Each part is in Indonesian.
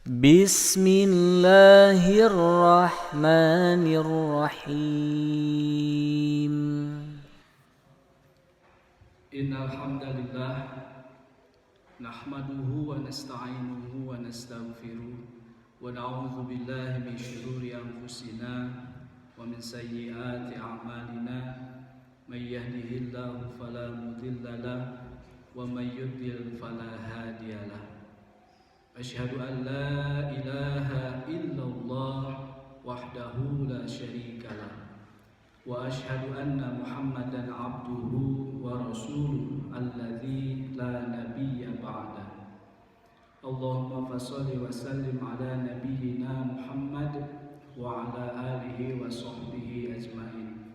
Bismillahirrahmanirrahim. Innal hamdalillah nahmaduhu wa nasta'inuhu wa nastaghfiruh wa na'udzu billahi min shururi anfusina wa min sayyiati a'malina may yahdihillahu fala mudilla lahu wa may yudlil fala hadiyalah. Asyhadu an la ilaha illallah wahdahu la syarikalah wa asyhadu anna Muhammadan abduhu wa rasuluh alladzi la nabiyya ba'da. Allahumma fasholli wa sallim ala nabiyyina Muhammad wa ala alihi wa sahbihi ajmain.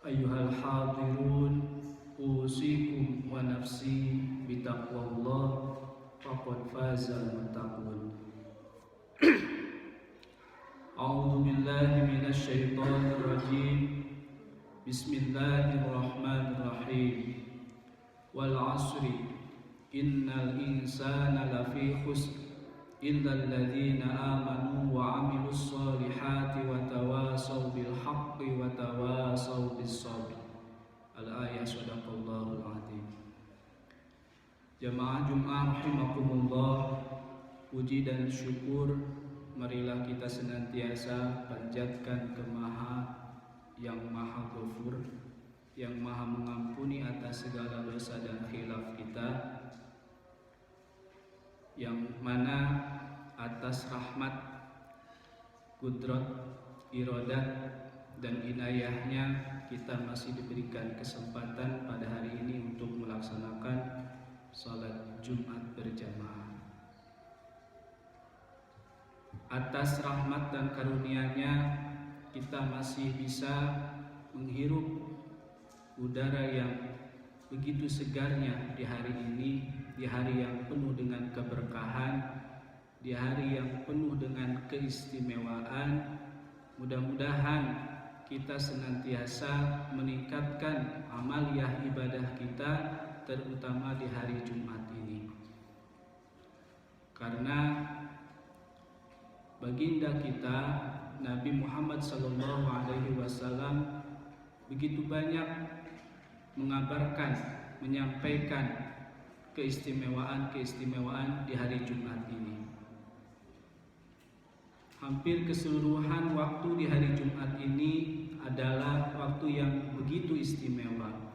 Ayyuhal hadirun, usikum wa nafsi bitaqwallah faqad fazal muttaqun. A'udzu billahi minasy syaithanir rajim. Bismillahirrahmanirrahim. Wal 'asri innal insana lafi khusr illal ladzina amanu wa 'amilus solihati wa tawasaw bil haqqi wa tawasaw bis sabr. Al-ayah. Shadaqallahul azim. Jamaah Jumat rahimakumullah, puji dan syukur marilah kita senantiasa panjatkan ke yang maha ghafur, yang maha mengampuni atas segala dosa dan khilaf kita, yang mana atas rahmat, kudrat, iradat, dan inayahnya kita masih diberikan kesempatan pada hari ini untuk melaksanakan salat Jumat berjamaah. Atas rahmat dan karunia-Nya kita masih bisa menghirup udara yang begitu segarnya di hari ini, di hari yang penuh dengan keberkahan, di hari yang penuh dengan keistimewaan. Mudah-mudahan kita senantiasa meningkatkan amaliyah ibadah kita, terutama di hari Jumat ini. Karena baginda kita Nabi Muhammad SAW begitu banyak mengabarkan, menyampaikan keistimewaan-keistimewaan di hari Jumat ini. Hampir keseluruhan waktu di hari Jumat ini adalah waktu yang begitu istimewa.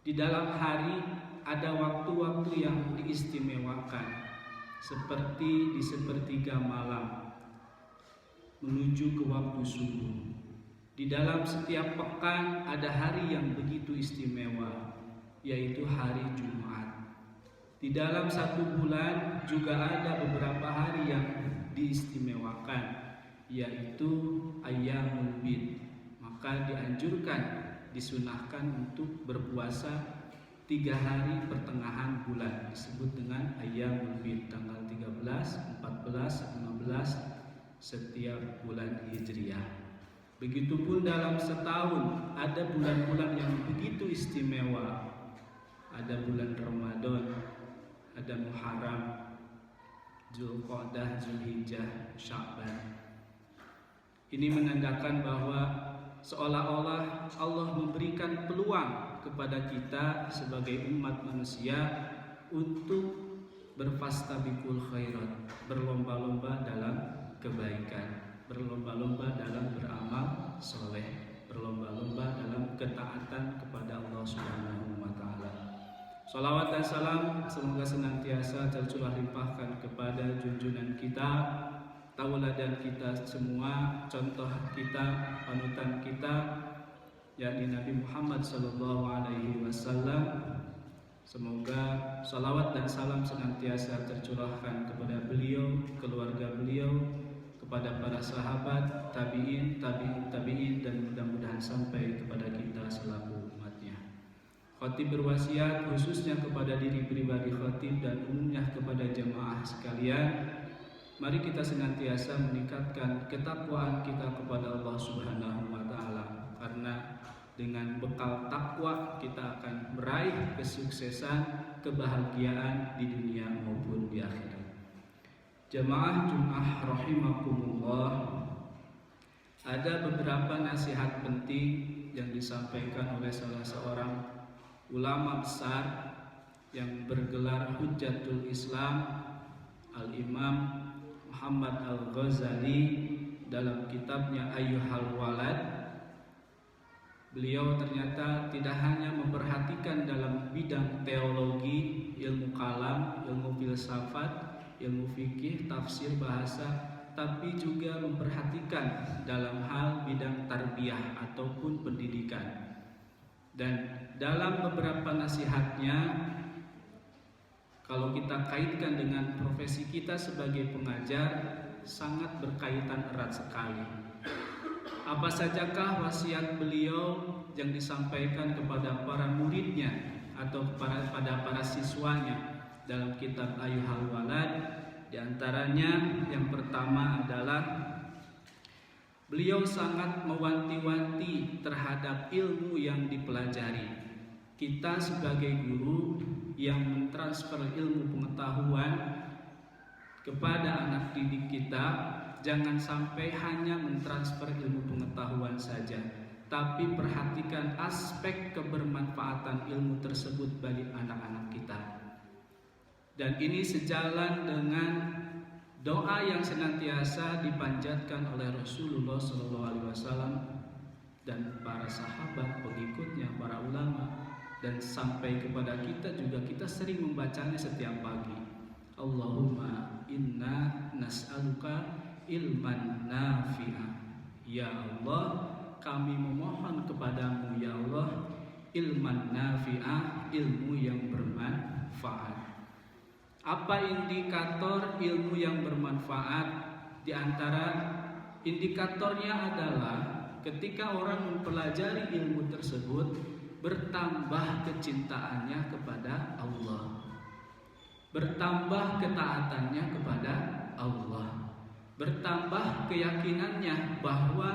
Di dalam hari ada waktu-waktu yang diistimewakan, seperti di sepertiga malam menuju ke waktu subuh. Di dalam setiap pekan ada hari yang begitu istimewa, yaitu hari Jumat. Di dalam satu bulan juga ada beberapa hari yang diistimewakan, yaitu Ayyamul Bid. Maka dianjurkan, disunahkan untuk berpuasa 3 hari pertengahan bulan, disebut dengan Ayyamul Bid, tanggal 13, 14, 15 setiap bulan Hijriah. Begitupun dalam setahun ada bulan-bulan yang begitu istimewa. Ada bulan Ramadan, ada Muharram, Dzulqa'dah, Dzulhijjah, Sya'ban. Ini menandakan bahwa seolah-olah Allah memberikan peluang kepada kita sebagai umat manusia untuk berfastabiqul khairat, berlomba-lomba dalam kebaikan, berlomba-lomba dalam beramal soleh, berlomba-lomba dalam ketaatan kepada Allah Subhanahu wa Ta'ala. Salawat dan salam semoga senantiasa tercurah limpahkan kepada junjungan kita, tauladan kita semua, contoh kita, panutan kita, yakni Nabi Muhammad SAW. Semoga salawat dan salam senantiasa tercurahkan kepada beliau, keluarga beliau, kepada para sahabat, tabi'in, tabi'in, dan mudah-mudahan sampai kepada kita selaku umatnya. Khatib berwasiat khususnya kepada diri pribadi khatib dan umumnya kepada jamaah sekalian, mari kita senantiasa meningkatkan ketakwaan kita kepada Allah Subhanahu wa Ta'ala, karena dengan bekal takwa kita akan meraih kesuksesan, kebahagiaan di dunia maupun di akhirat. Jamaah Jumat rahimakumullah, ada beberapa nasihat penting yang disampaikan oleh salah seorang ulama besar yang bergelar Hujjatul Islam, Al-Imam Muhammad Al-Ghazali, dalam kitabnya Ayyuhal Walad. Beliau ternyata tidak hanya memperhatikan dalam bidang teologi, ilmu kalam, ilmu filsafat, ilmu fikih, tafsir, bahasa, tapi juga memperhatikan dalam hal bidang tarbiyah ataupun pendidikan. Dan dalam beberapa nasihatnya, kalau kita kaitkan dengan profesi kita sebagai pengajar, sangat berkaitan erat sekali. Apa sajakah wasiat beliau yang disampaikan kepada para muridnya atau pada para siswanya dalam kitab Ayyuhal Walad? Di antaranya yang pertama adalah beliau sangat mewanti-wanti terhadap ilmu yang dipelajari. Kita sebagai guru yang mentransfer ilmu pengetahuan kepada anak didik kita, jangan sampai hanya mentransfer ilmu pengetahuan saja, tapi perhatikan aspek kebermanfaatan ilmu tersebut bagi anak-anak kita. Dan ini sejalan dengan doa yang senantiasa dipanjatkan oleh Rasulullah SAW dan para sahabat pengikutnya, para ulama, dan sampai kepada kita juga, kita sering membacanya setiap pagi. Allahumma inna nas'aluka ilman nafi'a. Ya Allah, kami memohon kepadamu ya Allah, ilman nafi'a, ilmu yang bermanfaat. Apa indikator ilmu yang bermanfaat? Di antara indikatornya adalah ketika orang mempelajari ilmu tersebut, bertambah kecintaannya kepada Allah, bertambah ketaatannya kepada Allah, bertambah keyakinannya bahwa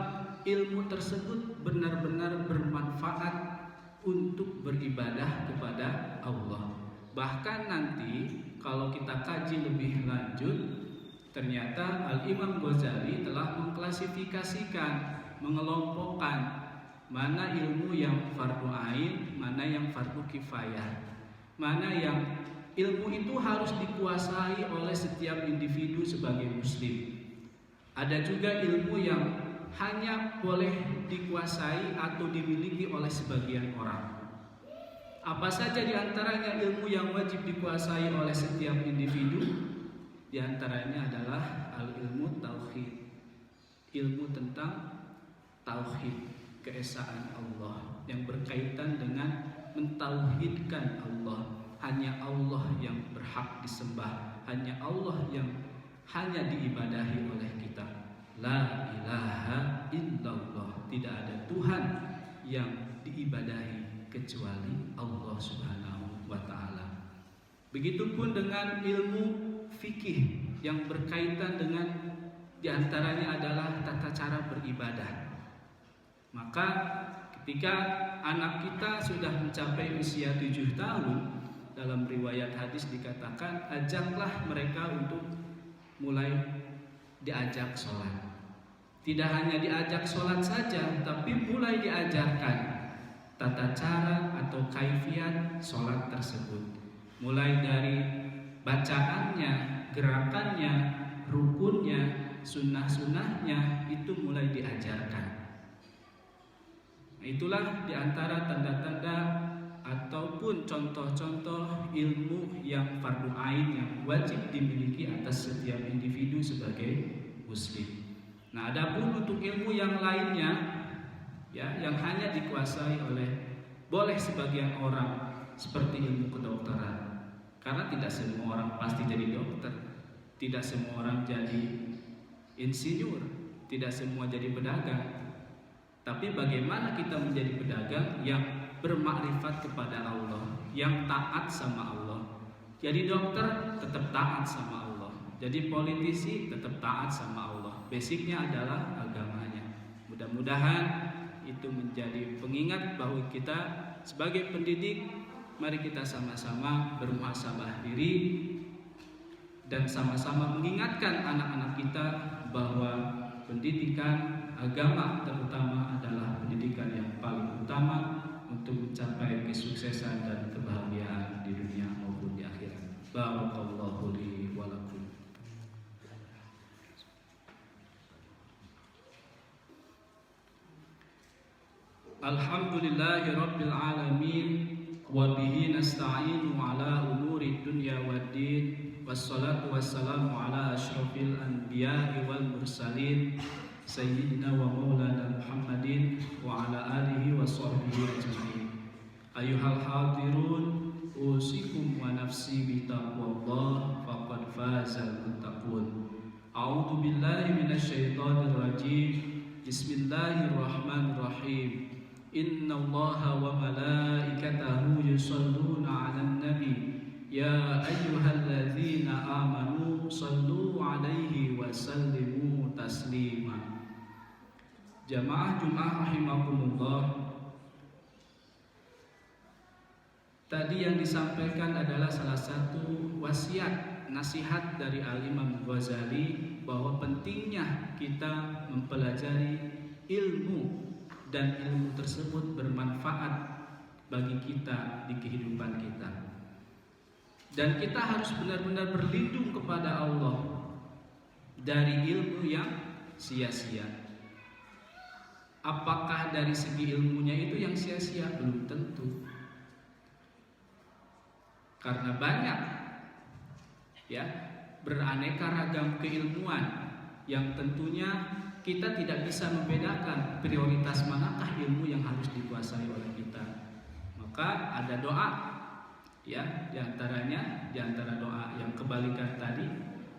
ilmu tersebut benar-benar bermanfaat untuk beribadah kepada Allah. Bahkan nanti kalau kita kaji lebih lanjut, ternyata Al-Imam Ghazali telah mengklasifikasikan, mengelompokkan mana ilmu yang fardu ain, mana yang fardu kifayah, mana yang ilmu itu harus dikuasai oleh setiap individu sebagai muslim. Ada juga ilmu yang hanya boleh dikuasai atau dimiliki oleh sebagian orang. Apa saja di antaranya ilmu yang wajib dikuasai oleh setiap individu? Di antaranya adalah al-ilmu tauhid, ilmu tentang tauhid, keesaan Allah, yang berkaitan dengan mentauhidkan Allah. Hanya Allah yang berhak disembah, hanya Allah yang hanya diibadahi oleh kita. La ilaha illallah, tidak ada Tuhan yang diibadahi kecuali Allah Subhanahu wa ta'ala. Begitupun dengan ilmu fikih yang berkaitan dengan diantaranya adalah tata cara beribadah. Maka ketika anak kita sudah mencapai usia 7 tahun, dalam riwayat hadis dikatakan, ajaklah mereka untuk mulai diajak sholat. Tidak hanya diajak sholat saja, tapi mulai diajarkan tata cara atau kaifiat sholat tersebut. Mulai dari bacaannya, gerakannya, rukunnya, sunnah-sunnahnya, itu mulai diajarkan. Itulah diantara tanda-tanda ataupun contoh-contoh ilmu yang fardu ain yang wajib dimiliki atas setiap individu sebagai muslim. Nah, adapun untuk ilmu yang lainnya, ya, yang hanya dikuasai oleh boleh sebagian orang, seperti ilmu kedokteran, karena tidak semua orang pasti jadi dokter, tidak semua orang jadi insinyur, tidak semua jadi pedagang. Tapi bagaimana kita menjadi pedagang yang bermakrifat kepada Allah, yang taat sama Allah. Jadi dokter tetap taat sama Allah, jadi politisi tetap taat sama Allah. Basicnya adalah agamanya. Mudah-mudahan itu menjadi pengingat bahwa kita sebagai pendidik, mari kita sama-sama bermuhasabah diri dan sama-sama mengingatkan anak-anak kita bahwa pendidikan agama terutama adalah pendidikan yang paling utama untuk mencapai kesuksesan dan kebahagiaan di dunia maupun di akhirat. Barakallahu li wa lakum. Alhamdulillahi rabbil alamin wa bihi nasta'inu ala umuri dunya waddin. Wassalatu wassalamu ala asyrafil anbiya'i wal mursalin sayyidina wa maulana Muhammadin wa ala alihi wa sahbihi ajma'in. Ayuhal hadirun, usikum wa nafsi bi taqwallah faqad fazal muttaqun. A'udzu billahi minasyaitonir rajim. Bismillahirrahmanirrahim. Innallaha wa malaikatahu yusholluna 'alan nabi. Ya ayyuhalladzina amanu sallu 'alaihi wa sallimu taslima. Jamaah Jumat rahimakumullah. Tadi yang disampaikan adalah salah satu wasiat nasihat dari Al-Imam Ghazali bahwa pentingnya kita mempelajari ilmu dan ilmu tersebut bermanfaat bagi kita di kehidupan kita. Dan kita harus benar-benar berlindung kepada Allah dari ilmu yang sia-sia. Apakah dari segi ilmunya itu yang sia-sia? Belum tentu. Karena banyak ya beraneka ragam keilmuan yang tentunya kita tidak bisa membedakan prioritas manakah ilmu yang harus dikuasai oleh kita. Maka ada doa ya, di antara doa yang kebalikan tadi.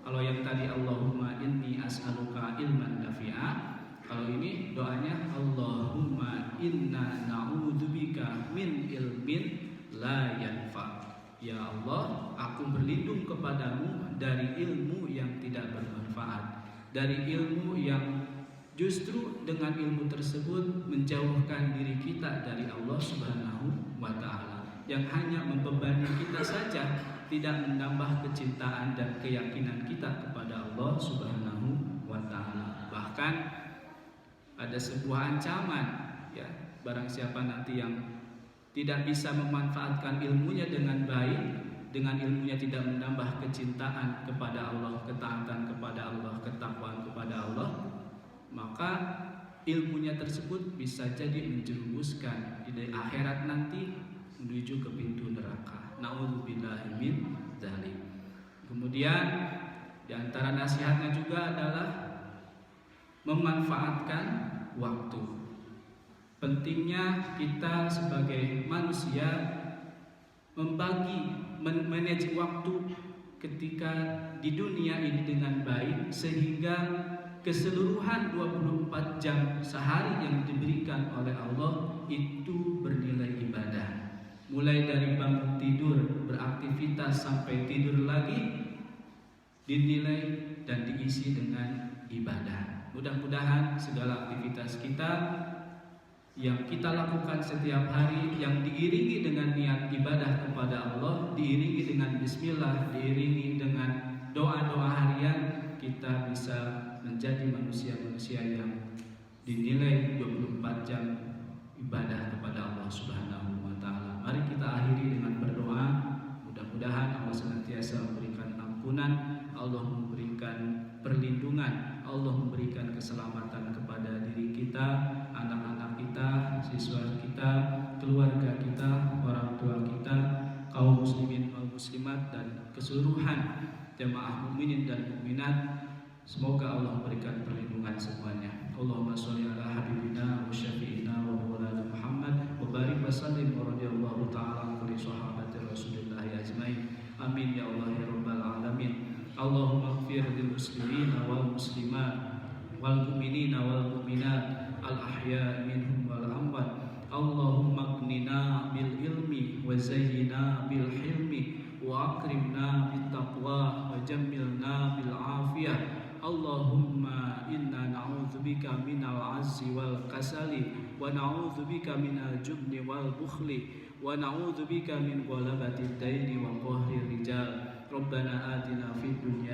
Kalau yang tadi Allahumma inni as'aluka ilman nafi'a, kalau ini doanya Allahumma inna na'udzubika min ilmin la yanfa'. Ya Allah, aku berlindung kepadamu dari ilmu yang tidak bermanfaat, dari ilmu yang justru dengan ilmu tersebut menjauhkan diri kita dari Allah Subhanahu wa ta'ala, yang hanya membebani kita saja, tidak menambah kecintaan dan keyakinan kita kepada Allah Subhanahu wa ta'ala. Bahkan ada sebuah ancaman ya, barang siapa nanti yang tidak bisa memanfaatkan ilmunya dengan baik, dengan ilmunya tidak menambah kecintaan kepada Allah, ketaatan kepada Allah, ketakwaan kepada Allah, maka ilmunya tersebut bisa jadi menjerumuskan di akhirat nanti menuju ke pintu neraka. Na'udzubillahi min dzalik. Kemudian di antara nasihatnya juga adalah memanfaatkan waktu. Pentingnya kita sebagai manusia membagi, manage waktu ketika di dunia ini dengan baik, sehingga keseluruhan 24 jam sehari yang diberikan oleh Allah itu bernilai ibadah. Mulai dari bangun tidur, beraktivitas sampai tidur lagi, dinilai dan diisi dengan ibadah. Mudah-mudahan segala aktivitas kita yang kita lakukan setiap hari, yang diiringi dengan niat ibadah kepada Allah, diiringi dengan bismillah, diiringi dengan doa-doa harian, kita bisa menjadi manusia-manusia yang dinilai 24 jam ibadah kepada Allah Subhanahu wa ta'ala. Mari kita akhiri dengan berdoa. Mudah-mudahan Allah senantiasa memberikan ampunan, Allah memberikan perlindungan, Allah memberikan keselamatan kepada diri kita, anak-anak kita, siswa kita, keluarga kita, orang tua kita, kaum muslimin wal muslimat, dan keseluruhan jamaah mukminin dan mukminat. Semoga Allah memberikan perlindungan semuanya. Allahumma sholli ala habibina wa syafi'ina wa maulana Muhammad wa barik wa sallim wa radhiyallahu ta'ala an kulli sahabati Rasulillah ajmain. Amin ya Allah ya rabbal alamin. Allahumma ighfir lil muslimina wal muslimat wal mu'minina wal mu'minat al ahya minhum wal amwat. Allahumma aghnina bil ilmi wa zayyina bil hilmi wa akrimna bit taqwa wa jammilna bil afiyah. Allahumma inna na'udzubika minal azzi wal kasali wa na'udzubika minal jubni wal bukhli wa na'udzubika min ghalabati daini wa qahri rijal. Rabbana atina fid dunya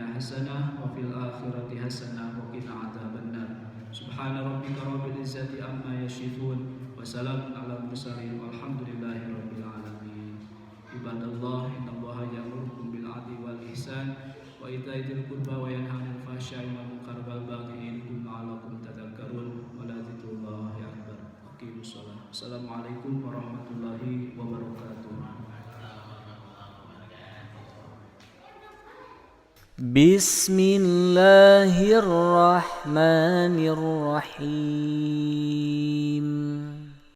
izzati amma yasifun, wa salamun ala mursalin, walhamdulillahi rabbil alamin. Ibadallah, innallaha ya'murukum bil 'adli wal ihsan wa ita'i dzil qurba wa yanha 'anil fahsya'i wal munkari wal baghi ya'idukum la'allakum tadhakkarun. Wa la dzikrullahi akbar. Aqimus shalah. Assalamualaikum warahmatullahi wabarakatuh. Bismillahirrahmanirrahim.